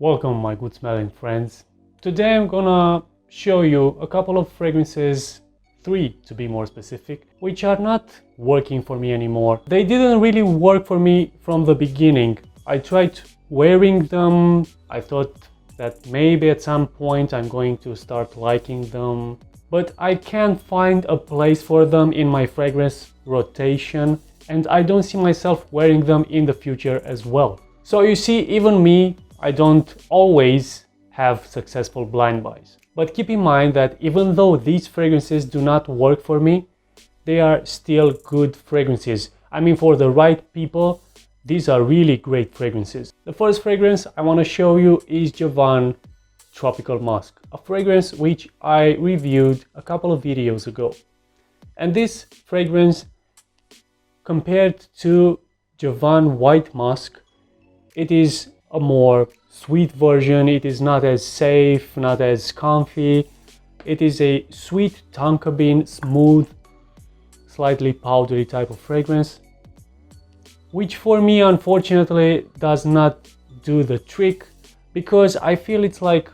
Welcome my good smelling friends. Today I'm gonna show you a couple of fragrances, 3 to be more specific, which are not working for me anymore. They didn't really work for me from the beginning. I tried wearing them, I thought that maybe at some point I'm going to start liking them, but I can't find a place for them in my fragrance rotation, and I don't see myself wearing them in the future as well. So you see, even me, I don't always have successful blind buys. But keep in mind that even though these fragrances do not work for me, they are still good fragrances. I mean, for the right people, these are really great fragrances. The first fragrance I want to show you is Guerlain Tropical Musk, a fragrance which I reviewed a couple of videos ago. And this fragrance, compared to Guerlain White Musk, it is a more sweet version. It is not as safe, not as comfy. It is a sweet tonka bean, smooth, slightly powdery type of fragrance, which for me unfortunately does not do the trick, because I feel it's like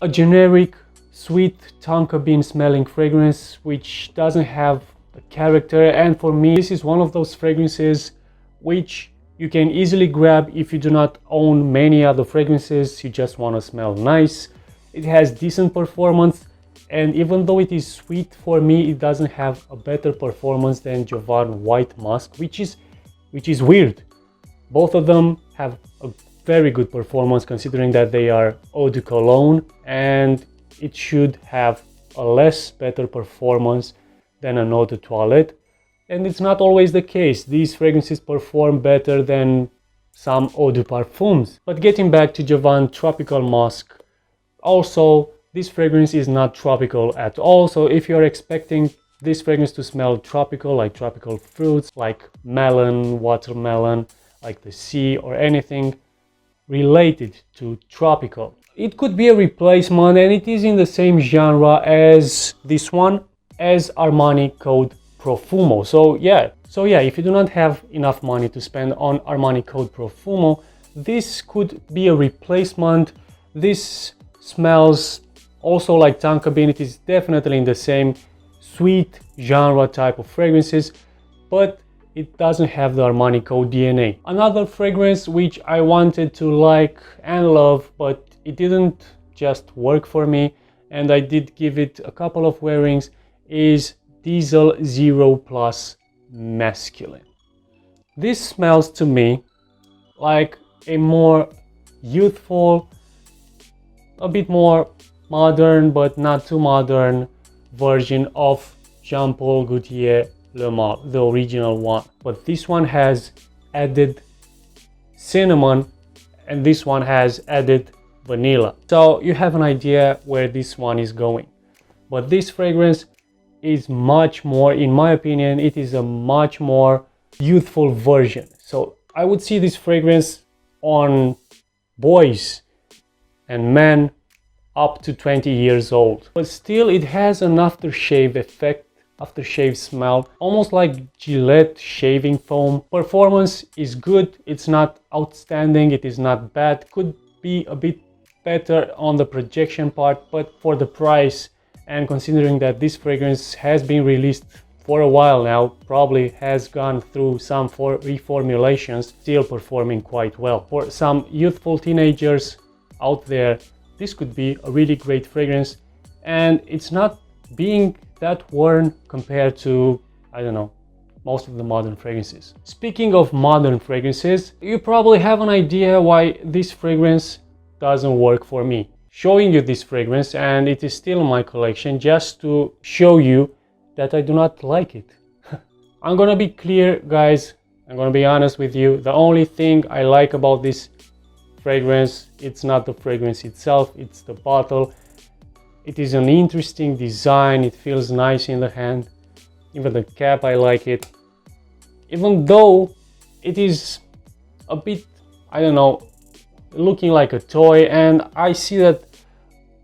a generic sweet tonka bean smelling fragrance which doesn't have a character. And for me, this is one of those fragrances which you can easily grab if you do not own many other fragrances, you just want to smell nice. It has decent performance, and even though it is sweet, for me it doesn't have a better performance than Guerlain White Musk, which is weird. Both of them have a very good performance considering that they are eau de cologne, and it should have a less better performance than an eau de toilette. And it's not always the case. These fragrances perform better than some eau de parfums. But getting back to Guerlain Tropical Musk, also this fragrance is not tropical at all. So if you're expecting this fragrance to smell tropical, like tropical fruits, like melon, watermelon, like the sea, or anything related to tropical, it could be a replacement, and it is in the same genre as this one, as Armani Code Profumo. So yeah, if you do not have enough money to spend on Armani Code Profumo, this could be a replacement. This smells also like tonka bean. It is definitely in the same sweet genre type of fragrances, but it doesn't have the Armani Code DNA. Another fragrance which I wanted to like and love, but it didn't just work for me, and I did give it a couple of wearings, is Diesel Zero Plus Masculine. This smells to me like a more youthful, a bit more modern but not too modern version of Jean Paul Gaultier Le Male, the original one. But this one has added cinnamon and this one has added vanilla. So you have an idea where this one is going. But this fragrance is much more, in my opinion, it is a much more youthful version. So I would see this fragrance on boys and men up to 20 years old. But still it has an aftershave effect, aftershave smell, almost like Gillette shaving foam. Performance is good, it's not outstanding, it is not bad, could be a bit better on the projection part, but for the price, and considering that this fragrance has been released for a while now, probably has gone through some reformulations, still performing quite well. For some youthful teenagers out there, this could be a really great fragrance, and it's not being that worn compared to, I don't know, most of the modern fragrances. Speaking of modern fragrances, you probably have an idea why this fragrance doesn't work for me. Showing you this fragrance, and it is still in my collection, just to show you that I do not like it. I'm gonna be clear, guys, I'm gonna be honest with you. The only thing I like about this fragrance, it's not the fragrance itself, it's the bottle. It is an interesting design, it feels nice in the hand. Even the cap, I like it. Even though it is a bit, I don't know, looking like a toy, and I see that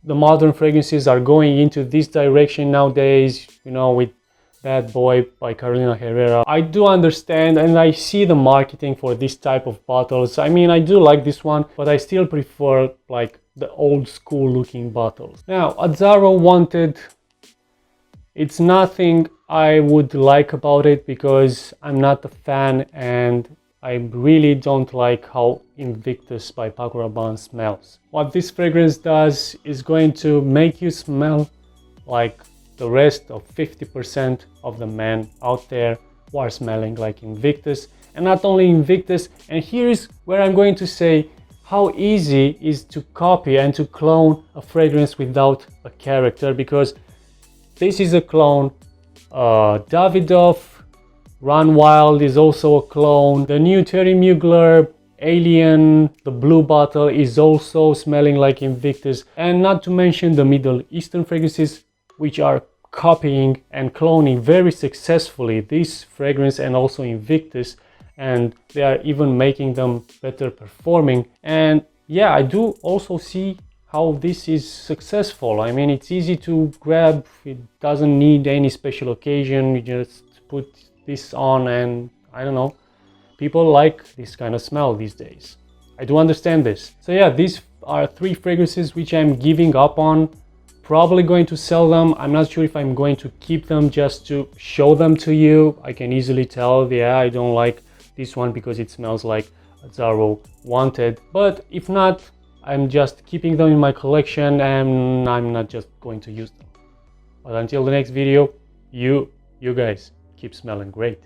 the modern fragrances are going into this direction nowadays, you know, with Bad Boy by Carolina Herrera. I do understand and I see the marketing for this type of bottles. I mean, I do like this one, but I still prefer like the old school looking bottles. Now, Azzaro Wanted, it's nothing I would like about it because I'm not a fan and I really don't like how Invictus by Paco Rabanne smells. What this fragrance does is going to make you smell like the rest of 50% of the men out there who are smelling like Invictus. And not only Invictus, and here's where I'm going to say how easy is to copy and to clone a fragrance without a character, because this is a clone. Davidoff Run Wild is also a clone. The new Terry Mugler Alien, the blue bottle, is also smelling like Invictus. And not to mention the Middle Eastern fragrances, which are copying and cloning very successfully this fragrance and also Invictus, and they are even making them better performing. And yeah, I do also see how this is successful. I mean, it's easy to grab, it doesn't need any special occasion, you just put this on and I don't know, people like this kind of smell these days. I do understand this. So yeah, these are 3 fragrances which I'm giving up on. Probably going to sell them. I'm not sure if I'm going to keep them just to show them to you. I can easily tell, yeah, I don't like this one because it smells like Azzaro Wanted. But if not, I'm just keeping them in my collection and I'm not just going to use them. But until the next video, you guys keep smelling great.